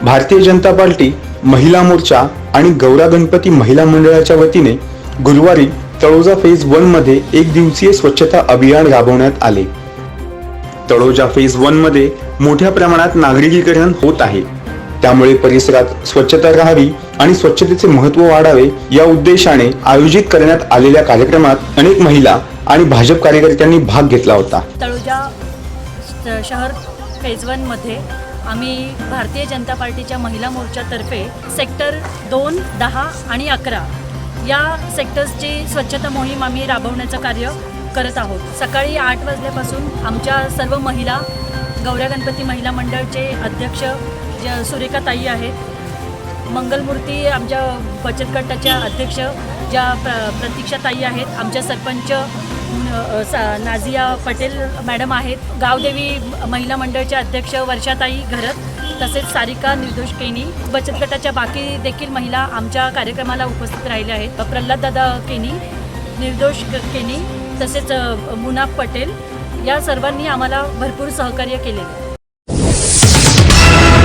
Bharatiya Janata party महिला मोर्चा आणि गौरा गणपती महिला मंडळाच्या वतीने गुरुवारी तळोजा फेज 1 मध्ये एक दिवसीय स्वच्छता अभियान राबवण्यात आले। तळोजा फेज 1 मध्ये मोठ्या प्रमाणात नागरिकीकरण होत आहे, त्यामुळे परिसरात स्वच्छता राहावी आणि स्वच्छतेचे महत्त्व वाढावे या उद्देशाने आयोजित करण्यात आलेल्या कार्यक्रमात अनेक महिला आणि भाजप कार्यकर्त्यांनी भाग घेतला होता। तळोजा शहर फेज 1 मध्ये आम्ही भारतीय जनता पार्टीच्या महिला मोर्चातर्फे सेक्टर 2, 10 आणि 11 या सेक्टर्सची स्वच्छता मोहीम आम्ही राबवण्याचं कार्य करत आहोत। सकाळी 8 वाजल्यापासून आमच्या सर्व महिला गौरा गणपती महिला मंडळचे अध्यक्ष सुरेखा ताई आहेत, मंगलमूर्ती आमच्या बचत गटाच्या अध्यक्ष ज्या प्रतीक्षा ताई आहेत, आमच्या सरपंच नाझिया पटेल मॅडम आहेत, गावदेवी महिला मंडळच्या अध्यक्ष वर्षाताई घरत, तसेच सारिका निर्दोष केनी, बचत गटाच्या बाकी देखील महिला आमच्या कार्यक्रमाला उपस्थित राहिल्या आहेत। प्रल्हाददादा केनी, निर्दोष केनी, तसेच मुनाफ पटेल या सर्वांनी आम्हाला भरपूर सहकार्य केले।